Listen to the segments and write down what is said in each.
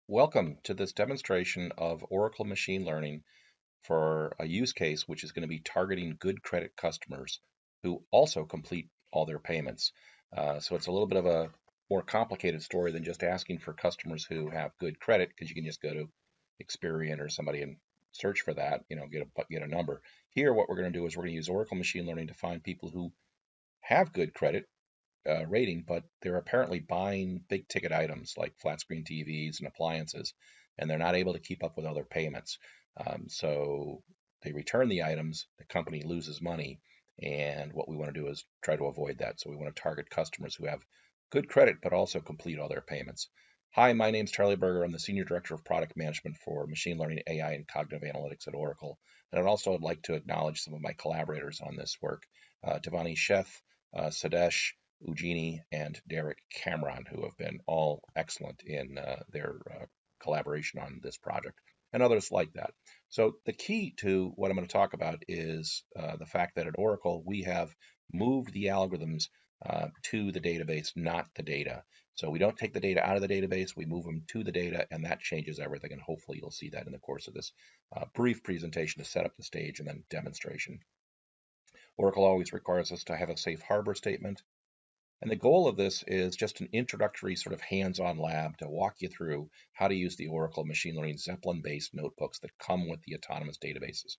Welcome to this demonstration of Oracle Machine Learning for a use case which is going to be targeting good credit customers who also complete all their payments. So it's a little bit of a more complicated story than just asking for customers who have good credit, because you can just go to Experian or somebody and search for that, get a number. Here, what we're going to do is we're going to use Oracle Machine Learning to find people who have good credit rating, but they're apparently buying big ticket items like flat screen TVs and appliances, and they're not able to keep up with other payments. So they return the items, the company loses money, and what we want to do is try to avoid that. So we want to target customers who have good credit but also complete all their payments. Hi, my name's Charlie Berger. I'm the Senior Director of Product Management for Machine Learning, AI, and Cognitive Analytics at Oracle. And I'd also like to acknowledge some of my collaborators on this work, Devani Sheth, Sadesh, Ujini, and Derek Cameron, who have been all excellent in their collaboration on this project, and others like that. So the key to what I'm going to talk about is the fact that at Oracle, we have moved the algorithms to the database, not the data. So we don't take the data out of the database, we move them to the data, and that changes everything. And hopefully you'll see that in the course of this brief presentation to set up the stage and then demonstration. Oracle always requires us to have a safe harbor statement. And the goal of this is just an introductory sort of hands-on lab to walk you through how to use the Oracle Machine Learning Zeppelin-based notebooks that come with the autonomous databases.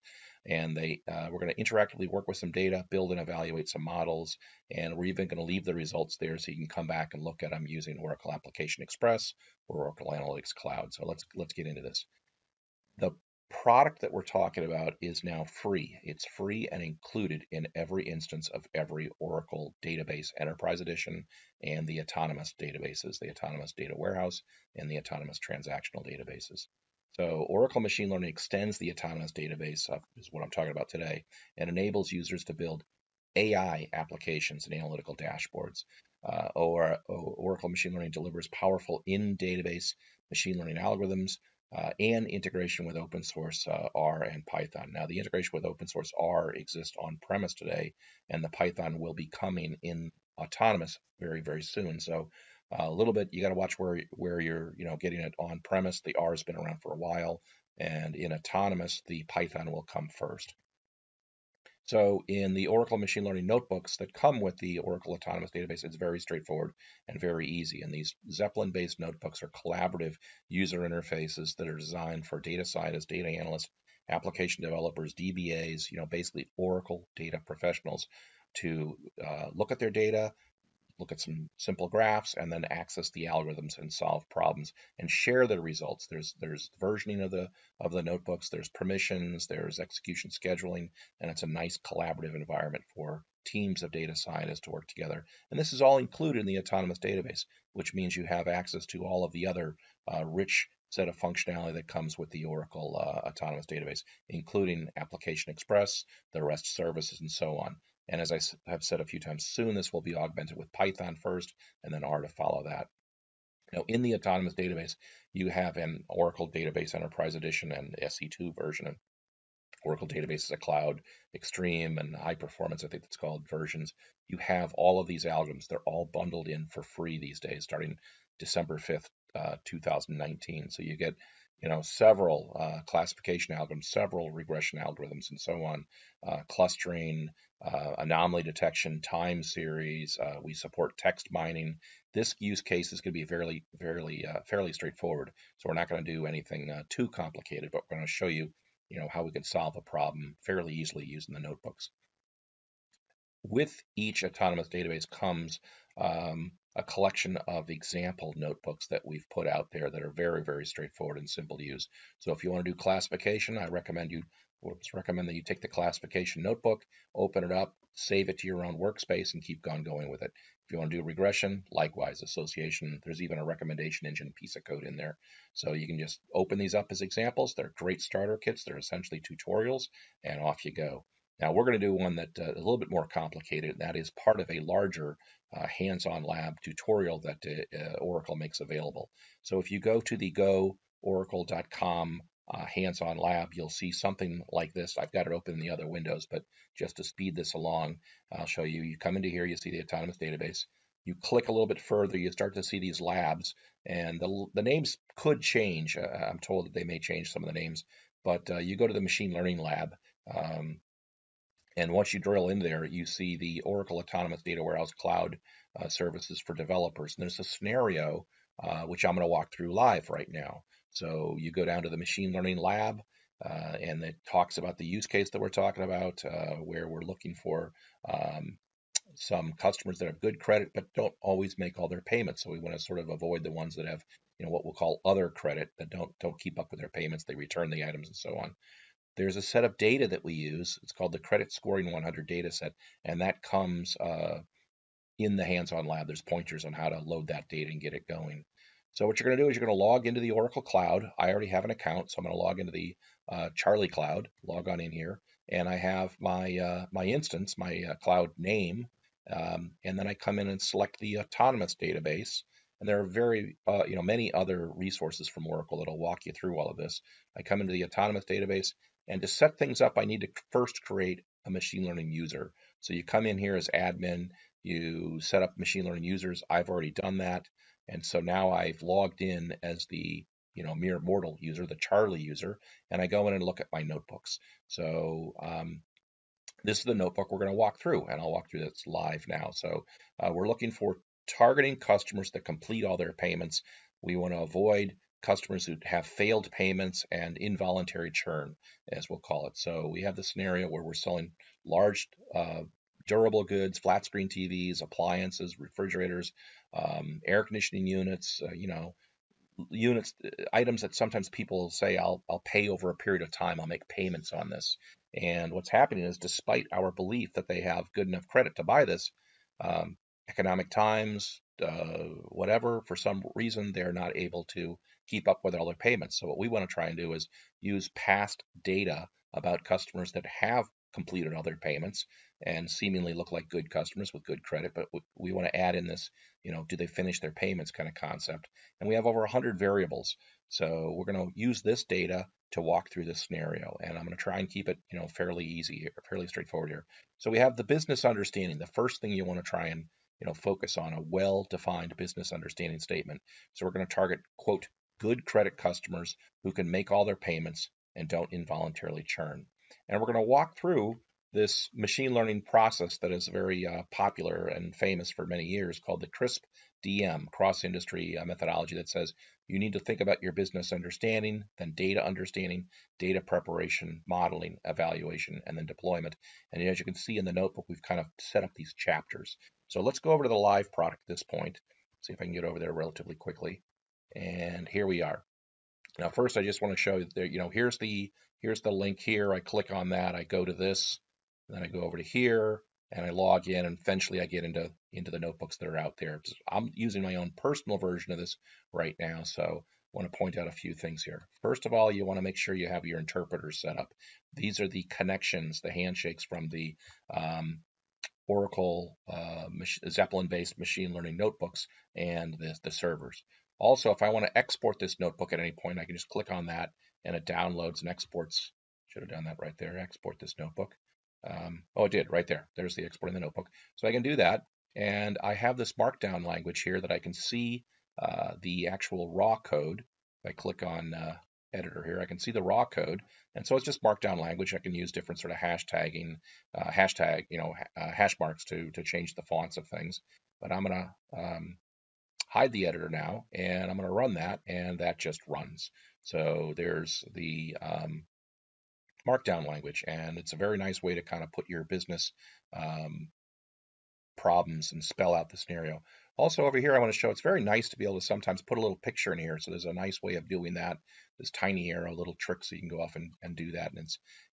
And we're going to interactively work with some data, build and evaluate some models, and we're even going to leave the results there so you can come back and look at them using Oracle Application Express or Oracle Analytics Cloud. So let's get into this. The product that we're talking about is now free. It's free and included in every instance of every Oracle database, Enterprise Edition, and the autonomous databases, the autonomous data warehouse, and the autonomous transactional databases. So Oracle Machine Learning extends the autonomous database, is what I'm talking about today, and enables users to build AI applications and analytical dashboards. Oracle Machine Learning delivers powerful in-database machine learning algorithms and integration with open source R and Python. Now, the integration with open source R exists on premise today, and the Python will be coming in autonomous very, very soon. So a little bit, you got to watch where you're getting it on premise. The R has been around for a while, and in autonomous, the Python will come first. So in the Oracle Machine Learning notebooks that come with the Oracle Autonomous Database, it's very straightforward and very easy. And these Zeppelin-based notebooks are collaborative user interfaces that are designed for data scientists, data analysts, application developers, DBAs, basically Oracle data professionals to look at their data, look at some simple graphs, and then access the algorithms and solve problems and share the results. There's versioning of the notebooks, there's permissions, there's execution scheduling, and it's a nice collaborative environment for teams of data scientists to work together. And this is all included in the autonomous database, which means you have access to all of the other rich set of functionality that comes with the Oracle Autonomous Database, including Application Express, the REST services, and so on. And as I have said a few times, soon this will be augmented with Python first and then R to follow that. Now, in the autonomous database, you have an Oracle Database Enterprise Edition and SE2 version. And Oracle Database is a cloud, extreme, and high performance, I think that's called, versions. You have all of these algorithms. They're all bundled in for free these days, starting December 5th, 2019. So you get several classification algorithms, several regression algorithms, and so on, clustering, anomaly detection, time series. We support text mining. This use case is going to be fairly straightforward. So we're not going to do anything too complicated, but we're going to show you, how we can solve a problem fairly easily using the notebooks. With each autonomous database comes a collection of example notebooks that we've put out there that are very, very straightforward and simple to use. So if you want to do classification, I recommend that you take the classification notebook, open it up, save it to your own workspace, and keep on going with it. If you want to do regression, likewise, association. There's even a recommendation engine piece of code in there. So you can just open these up as examples. They're great starter kits. They're essentially tutorials, and off you go. Now we're going to do one that a little bit more complicated, and that is part of a larger hands-on lab tutorial that Oracle makes available. So if you go to the gooracle.com hands-on lab, you'll see something like this. I've got it open in the other windows, but just to speed this along, I'll show you. You come into here, you see the autonomous database. you click a little bit further, you start to see these labs, and the names could change. I'm told that they may change some of the names, but you go to the machine learning lab, um, and once you drill in there, you see the Oracle Autonomous Data Warehouse Cloud services for developers. And there's a scenario which I'm going to walk through live right now. So you go down to the machine learning lab, and it talks about the use case that we're talking about, where we're looking for some customers that have good credit but don't always make all their payments. So we want to sort of avoid the ones that have, what we'll call other credit, that don't keep up with their payments. They return the items and so on. There's a set of data that we use. It's called the Credit Scoring 100 data set, and that comes in the hands-on lab. There's pointers on how to load that data and get it going. So what you're going to do is you're going to log into the Oracle Cloud. I already have an account, so I'm going to log into the Charlie Cloud, log on in here, and I have my instance, my cloud name, and then I come in and select the autonomous database. And there are many other resources from Oracle that'll walk you through all of this. I come into the autonomous database, and to set things up, I need to first create a machine learning user. So you come in here as admin, you set up machine learning users. I've already done that. And so now I've logged in as the mere mortal user, the Charlie user, and I go in and look at my notebooks. So this is the notebook we're going to walk through, and I'll walk through this live now. So we're looking for targeting customers that complete all their payments. We want to avoid customers who have failed payments and involuntary churn, as we'll call it. So we have the scenario where we're selling large durable goods, flat screen TVs, appliances, refrigerators, air conditioning units, items that sometimes people say, I'll pay over a period of time, I'll make payments on this. And what's happening is, despite our belief that they have good enough credit to buy this, economic times, whatever, for some reason, they're not able to keep up with all their payments. So what we want to try and do is use past data about customers that have completed all their payments and seemingly look like good customers with good credit, but we want to add in this, do they finish their payments kind of concept. And we have over 100 variables. So we're going to use this data to walk through this scenario, and I'm going to try and keep it, fairly easy here, fairly straightforward here. So we have the business understanding. The first thing you want to try and focus on, a well-defined business understanding statement. So we're going to target, quote, good credit customers who can make all their payments and don't involuntarily churn. And we're going to walk through this machine learning process that is very popular and famous for many years, called the CRISP DM, cross-industry methodology, that says you need to think about your business understanding, then data understanding, data preparation, modeling, evaluation, and then deployment. And as you can see in the notebook, we've kind of set up these chapters. So let's go over to the live product at this point, see if I can get over there relatively quickly. And here we are. Now, first, I just want to show you there, here's the link here. I click on that, I go to this, then I go over to here, and I log in, and eventually I get into the notebooks that are out there. I'm using my own personal version of this right now, so I want to point out a few things here. First of all, you want to make sure you have your interpreters set up. These are the connections, the handshakes from the Oracle Zeppelin-based machine learning notebooks and the servers. Also, if I want to export this notebook at any point, I can just click on that, and it downloads and exports. Should have done that right there. Export this notebook. Oh, it did right there. There's the exporting the notebook. So I can do that, and I have this markdown language here that I can see the actual raw code. If I click on editor here, I can see the raw code, and so it's just markdown language. I can use different sort of hashtagging, hash marks to change the fonts of things. But I'm gonna hide the editor now, and I'm going to run that, and that just runs. So there's the markdown language, and it's a very nice way to kind of put your business problems and spell out the scenario. Also over here, I want to show it's very nice to be able to sometimes put a little picture in here. So there's a nice way of doing that. This tiny arrow, little trick, so you can go off and do that. And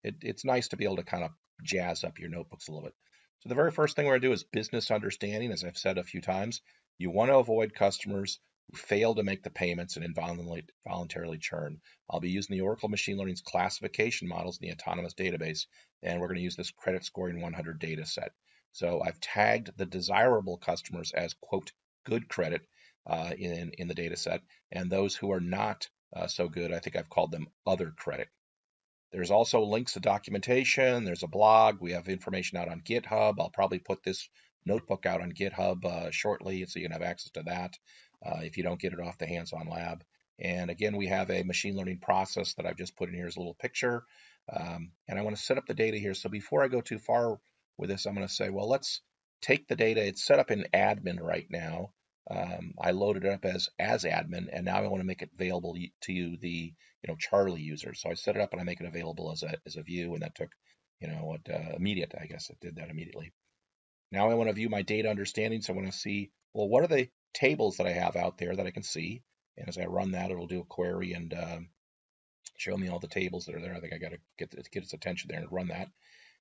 it's nice to be able to kind of jazz up your notebooks a little bit. So the very first thing we're going to do is business understanding. As I've said a few times, you want to avoid customers who fail to make the payments and involuntarily churn. I'll be using the Oracle Machine Learning's classification models in the autonomous database, and we're going to use this credit scoring 100 data set. So I've tagged the desirable customers as, quote, good credit in the data set, and those who are not so good, I think I've called them other credit. There's also links to documentation. There's a blog. We have information out on GitHub. I'll probably put this notebook out on GitHub shortly, so you can have access to that if you don't get it off the hands-on lab. And again, we have a machine learning process that I've just put in here as a little picture. And I want to set up the data here. So before I go too far with this, I'm going to say, well, let's take the data. It's set up in admin right now. I loaded it up as admin, and now I want to make it available to you, the Charlie user. So I set it up and I make it available as a view, and that took immediate. I guess it did that immediately. Now I want to view my data understanding. So I want to see, well, what are the tables that I have out there that I can see? And as I run that, it'll do a query and show me all the tables that are there. I think I got to get its attention there and run that.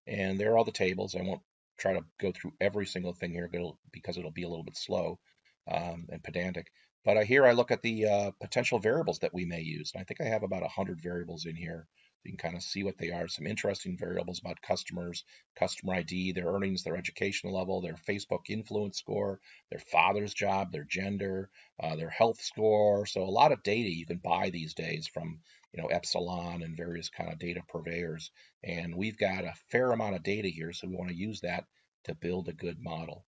And there are all the tables. I won't try to go through every single thing here because it'll be a little bit slow and pedantic. But here I look at the potential variables that we may use. And I think I have about 100 variables in here. You can kind of see what they are. Some interesting variables about customers, customer ID, their earnings, their educational level, their Facebook influence score, their father's job, their gender, their health score. So a lot of data you can buy these days from Epsilon and various kind of data purveyors. And we've got a fair amount of data here, so we want to use that to build a good model.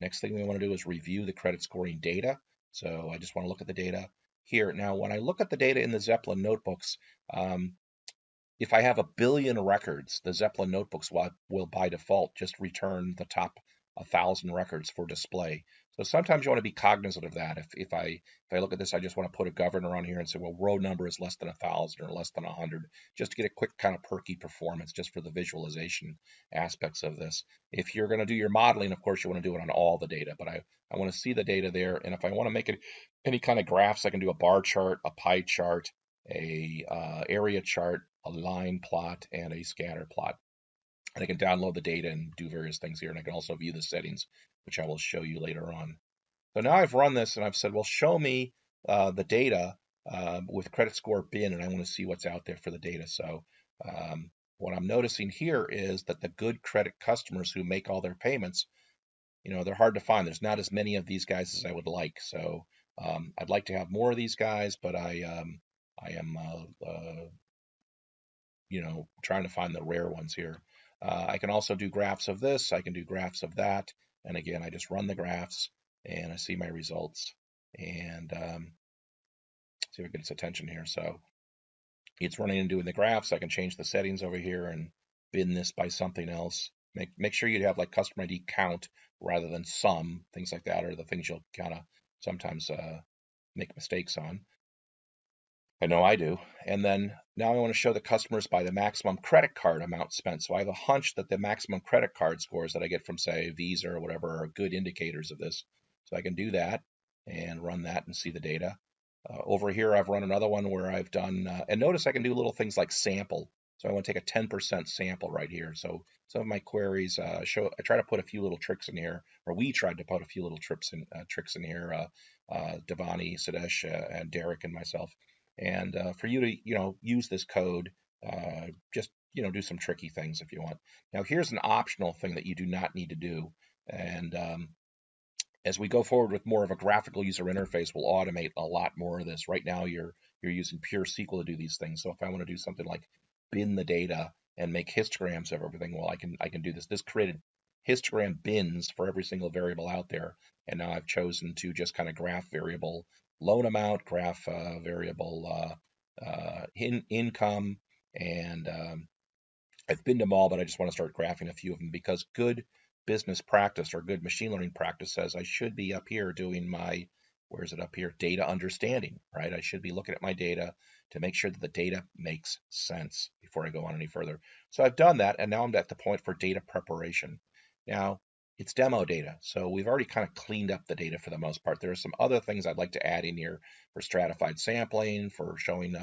Next thing we want to do is review the credit scoring data. So I just want to look at the data here. Now, when I look at the data in the Zeppelin notebooks, if I have 1 billion records, the Zeppelin notebooks will by default just return the top 1,000 records for display. So sometimes you want to be cognizant of that. If I look at this, I just want to put a governor on here and say, well, row number is less than 1,000 or less than 100, just to get a quick kind of perky performance, just for the visualization aspects of this. If you're going to do your modeling, of course, you want to do it on all the data, but I want to see the data there. And if I want to make it any kind of graphs, I can do a bar chart, a pie chart, a area chart, a line plot, and a scatter plot. And I can download the data and do various things here. And I can also view the settings, which I will show you later on. So now I've run this and I've said, well, show me the data with credit score bin, and I want to see what's out there for the data. So what I'm noticing here is that the good credit customers who make all their payments, they're hard to find. There's not as many of these guys as I would like. So I'd like to have more of these guys, but I am trying to find the rare ones here. I can also do graphs of this. I can do graphs of that. And again, I just run the graphs and I see my results. And see if I get its attention here. So it's running and doing the graphs. I can change the settings over here and bin this by something else. Make sure you have like customer ID count rather than sum. Things like that are the things you'll kind of sometimes make mistakes on. I know I do. And then now I want to show the customers by the maximum credit card amount spent. So I have a hunch that the maximum credit card scores that I get from, say, Visa or whatever are good indicators of this. So I can do that and run that and see the data. Over here, I've run another one where I've done, and notice I can do little things like sample. So I want to take a 10% sample right here. So some of my queries I try to put a few little tricks in here, or we tried to put a few little tricks in here, Devani, Sadesh, and Derek and myself. And for you to, use this code, just, do some tricky things if you want. Now, here's an optional thing that you do not need to do. And as we go forward with more of a graphical user interface, we'll automate a lot more of this. Right now, you're using pure SQL to do these things. So if I want to do something like bin the data and make histograms of everything, well, I can do this. This created histogram bins for every single variable out there. And now I've chosen to just kind of graph variable loan amount, graph variable income, and I've binned them all, but I just want to start graphing a few of them because good business practice or good machine learning practice says I should be up here doing my, where is it up here? Data understanding, right? I should be looking at my data to make sure that the data makes sense before I go on any further. So I've done that, and now I'm at the point for data preparation. Now, it's demo data, so we've already kind of cleaned up the data for the most part. There are some other things I'd like to add in here for stratified sampling, for showing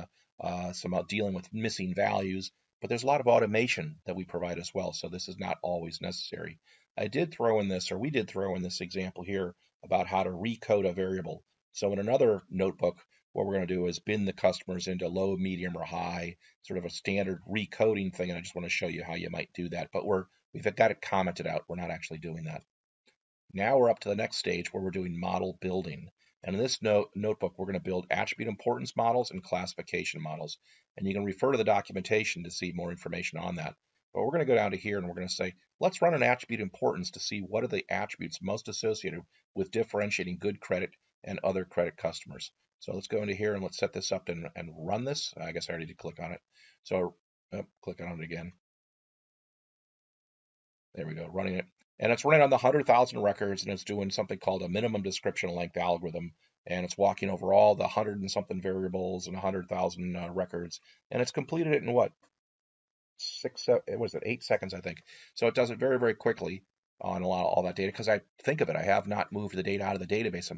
some dealing with missing values, but there's a lot of automation that we provide as well, so this is not always necessary. We did throw in this example here about how to recode a variable. So in another notebook, what we're going to do is bin the customers into low, medium, or high, sort of a standard recoding thing, and I just want to show you how you might do that. But we've got it commented out. We're not actually doing that. Now we're up to the next stage where we're doing model building. And in this notebook, we're going to build attribute importance models and classification models. And you can refer to the documentation to see more information on that. But we're going to go down to here and we're going to say, let's run an attribute importance to see what are the attributes most associated with differentiating good credit and other credit customers. So let's go into here and let's set this up and run this. I guess I already did click on it. So click on it again. There we go, running it. And it's running on the 100,000 records, and it's doing something called a minimum description length algorithm. And it's walking over all the 100 and something variables and 100,000 records. And it's completed it in what? 8 seconds, I think. So it does it very, very quickly on all that data, because I think of it, I have not moved the data out of the database.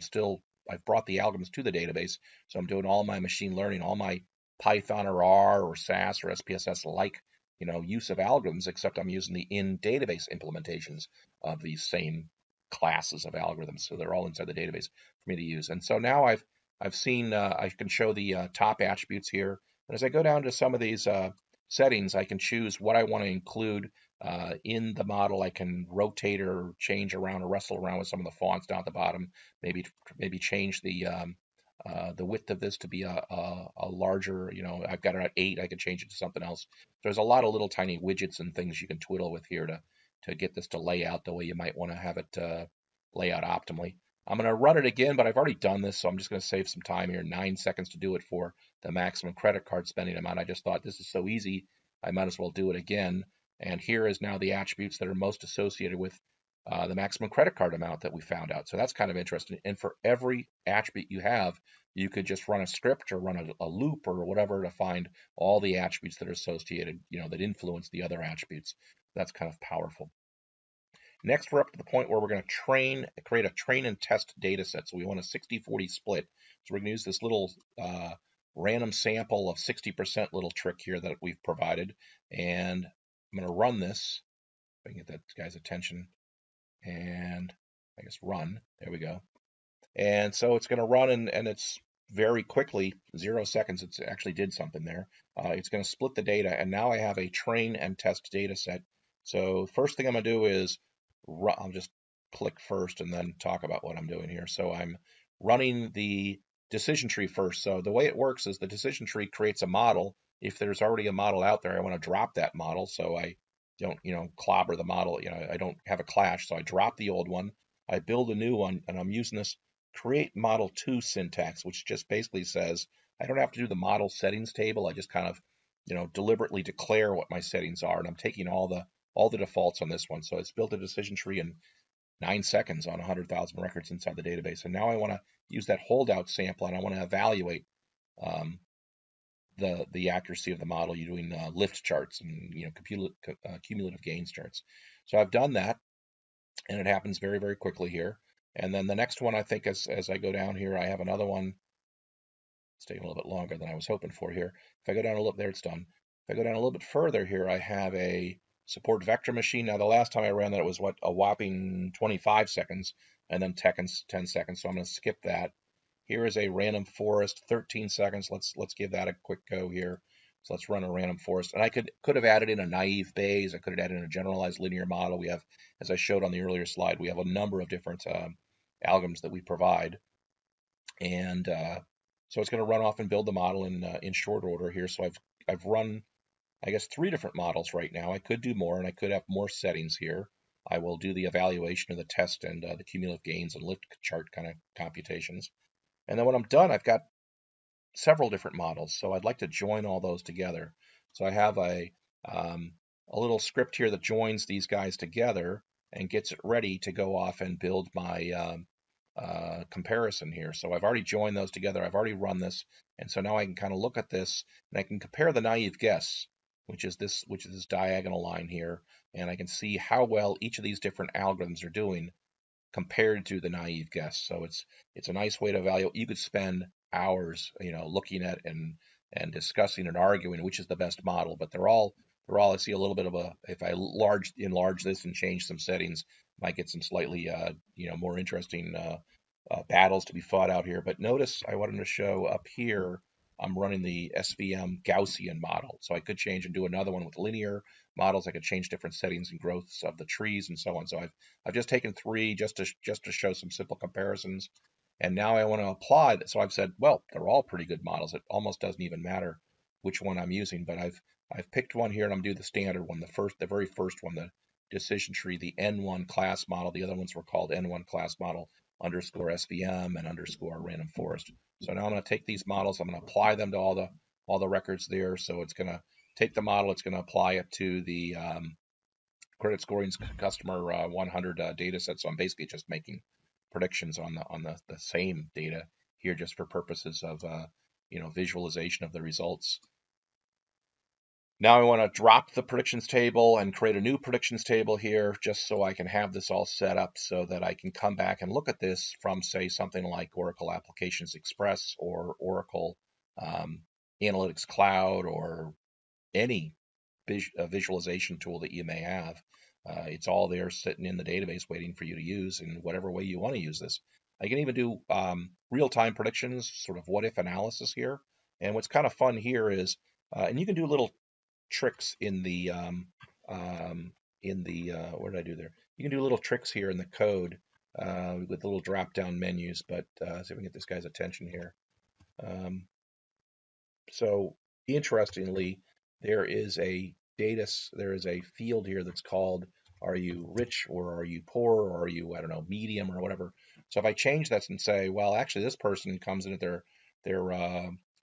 I've brought the algorithms to the database. So I'm doing all my machine learning, all my Python or R or SAS or SPSS like use of algorithms, except I'm using the in-database implementations of these same classes of algorithms. So they're all inside the database for me to use. And so now I've seen, I can show the top attributes here. And as I go down to some of these settings, I can choose what I want to include in the model. I can rotate or change around or wrestle around with some of the fonts down at the bottom. Maybe change the width of this to be a larger, I've got it at 8, I could change it to something else. There's a lot of little tiny widgets and things you can twiddle with here to get this to lay out the way you might want to have it lay out optimally. I'm going to run it again, but I've already done this, so I'm just going to save some time here, 9 seconds to do it for the maximum credit card spending amount. I just thought this is so easy, I might as well do it again. And here is now the attributes that are most associated with the maximum credit card amount that we found out. So that's kind of interesting. And for every attribute you have, you could just run a script or run a loop or whatever to find all the attributes that are associated, that influence the other attributes. That's kind of powerful. Next, we're up to the point where we're going to create a train and test data set. So we want a 60-40 split. So we're going to use this little random sample of 60% little trick here that we've provided. And I'm going to run this. If I can get that guy's attention. And I guess run. There we go. And so it's going to run, and it's very quickly, 0 seconds, it actually did something there. It's going to split the data, and now I have a train and test data set. So first thing I'm going to do is I'll just click first and then talk about what I'm doing here. So I'm running the decision tree first. So the way it works is the decision tree creates a model. If there's already a model out there, I want to drop that model so I don't, clobber the model. I don't have a clash. So I drop the old one, I build a new one, and I'm using this create model to syntax, which just basically says I don't have to do the model settings table. I just kind of, deliberately declare what my settings are, and I'm taking all the defaults on this one. So it's built a decision tree in 9 seconds on 100,000 records inside the database. And now I want to use that holdout sample, and I want to evaluate the accuracy of the model using lift charts and cumulative gains charts. So I've done that, and it happens very, very quickly here. And then the next one, I think, as I go down here, I have another one. It's taking a little bit longer than I was hoping for here. If I go down a little, there it's done. If I go down a little bit further here, I have a support vector machine. Now, the last time I ran that, it was a whopping 25 seconds, and then 10 seconds. So I'm going to skip that. Here is a random forest, 13 seconds. Let's give that a quick go here. So let's run a random forest. And I could have added in a naive Bayes. I could have added in a generalized linear model. We have, as I showed on the earlier slide, we have a number of different algorithms that we provide. And so it's going to run off and build the model in short order here. So I've run, I guess, 3 different models right now. I could do more, and I could have more settings here. I will do the evaluation of the test and the cumulative gains and lift chart kind of computations. And then when I'm done, I've got several different models. So I'd like to join all those together. So I have a little script here that joins these guys together and gets it ready to go off and build my comparison here. So I've already joined those together. I've already run this. And so now I can kind of look at this, and I can compare the naive guess, which is this diagonal line here. And I can see how well each of these different algorithms are doing compared to the naive guess. So it's a nice way to evaluate. You could spend hours, looking at and discussing and arguing which is the best model, but they're all I see a little bit of if I enlarge this and change some settings, might get some slightly more interesting battles to be fought out here. But notice I wanted to show up here, I'm running the SVM Gaussian model. So I could change and do another one with linear models. I could change different settings and growths of the trees and so on. So I've just taken 3 just to show some simple comparisons. And now I want to apply that. So I've said, well, they're all pretty good models. It almost doesn't even matter which one I'm using, but I've picked one here, and I'm doing the standard one, the very first one, the decision tree, the N1 class model. The other ones were called N1 class model underscore SVM and underscore random forest. So now I'm going to take these models, I'm going to apply them to all the records there. So it's going to take the model, it's going to apply it to the credit scoring customer 100 data set. So I'm basically just making predictions on the same data here, just for purposes of visualization of the results. Now I want to drop the predictions table and create a new predictions table here, just so I can have this all set up so that I can come back and look at this from, say, something like Oracle Applications Express or Oracle Analytics Cloud, or any visualization tool that you may have. It's all there sitting in the database waiting for you to use in whatever way you want to use this. I can even do real-time predictions, sort of what-if analysis here. And what's kind of fun here is, and you can do little tricks in the what did I do there? You can do little tricks here in the code with little drop-down menus. But see if we can get this guy's attention here. So interestingly, there is a field here that's called, are you rich or are you poor, or are you, I don't know, medium or whatever. So if I change this and say, well, actually this person comes in at their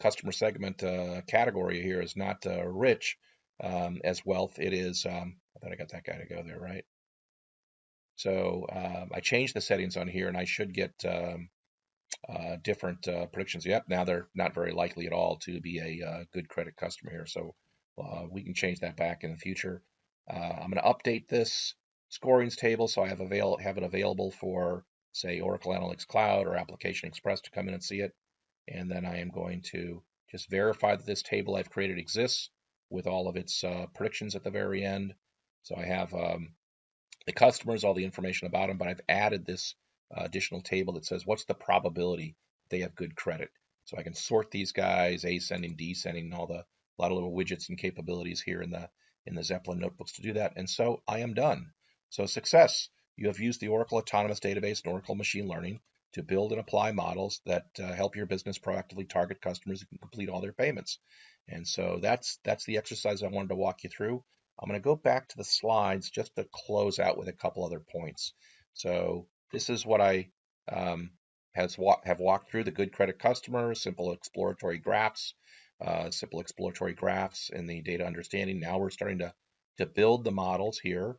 customer segment category here is not rich as wealth, it is, I thought I got that guy to go there, right? So I changed the settings on here, and I should get different predictions. Yep, now they're not very likely at all to be a good credit customer here. So we can change that back in the future. I'm going to update this scorings table so I have it available for, say, Oracle Analytics Cloud or Application Express to come in and see it. And then I am going to just verify that this table I've created exists with all of its predictions at the very end. So I have the customers, all the information about them, but I've added this additional table that says what's the probability they have good credit. So I can sort these guys, ascending, descending, a lot of little widgets and capabilities here in the Zeppelin notebooks to do that. And so I am done. So success. You have used the Oracle Autonomous Database and Oracle Machine Learning to build and apply models that help your business proactively target customers who can complete all their payments. And so that's the exercise I wanted to walk you through. I'm going to go back to the slides just to close out with a couple other points. So this is what I have walked through: the good credit customer, simple exploratory graphs in the data understanding. Now we're starting to build the models here.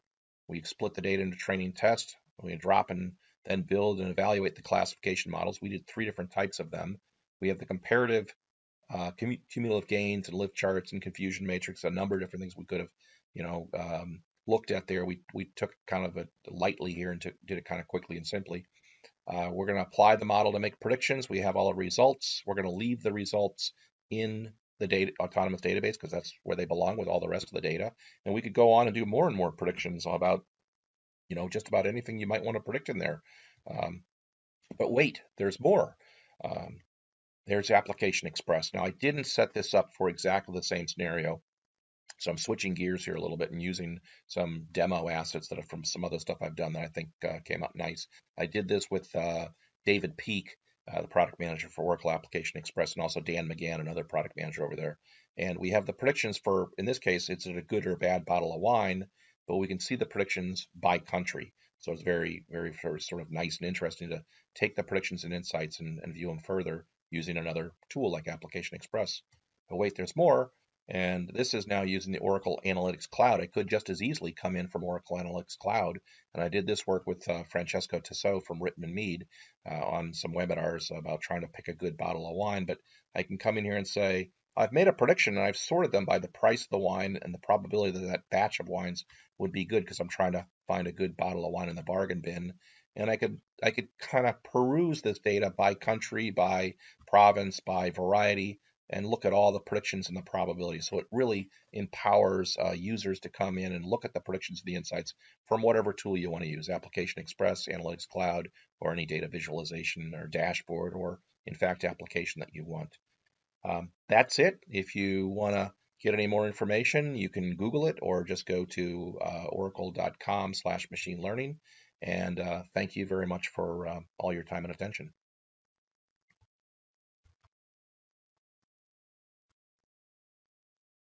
We've split the data into training test. We drop and then build and evaluate the classification models. We did 3 different types of them. We have the comparative cumulative gains and lift charts and confusion matrix, a number of different things we could have, looked at there. We took kind of it lightly here and did it kind of quickly and simply. We're going to apply the model to make predictions. We have all the results. We're going to leave the results in the autonomous database because that's where they belong with all the rest of the data. And we could go on and do more and more predictions about, just about anything you might want to predict in there. But wait, there's more. There's Application Express. Now, I didn't set this up for exactly the same scenario, so I'm switching gears here a little bit and using some demo assets that are from some other stuff I've done that I think came out nice. I did this with David Peak, the product manager for Oracle Application Express, and also Dan McGann, another product manager over there. And we have the predictions for, in this case, it's a good or bad bottle of wine, but we can see the predictions by country. So it's very, very sort of nice and interesting to take the predictions and insights and view them further using another tool like Application Express. But wait, there's more. And this is now using the Oracle Analytics Cloud. I could just as easily come in from Oracle Analytics Cloud. And I did this work with Francesco Tissot from Rittman Mead on some webinars about trying to pick a good bottle of wine. But I can come in here and say, I've made a prediction and I've sorted them by the price of the wine and the probability that that batch of wines would be good, because I'm trying to find a good bottle of wine in the bargain bin. And I could kind of peruse this data by country, by province, by variety, and look at all the predictions and the probabilities. So it really empowers users to come in and look at the predictions and the insights from whatever tool you want to use: Application Express, Analytics Cloud, or any data visualization or dashboard, or in fact application that you want. That's it. If you want to get any more information, you can Google it or just go to oracle.com/machine learning. And thank you very much for all your time and attention.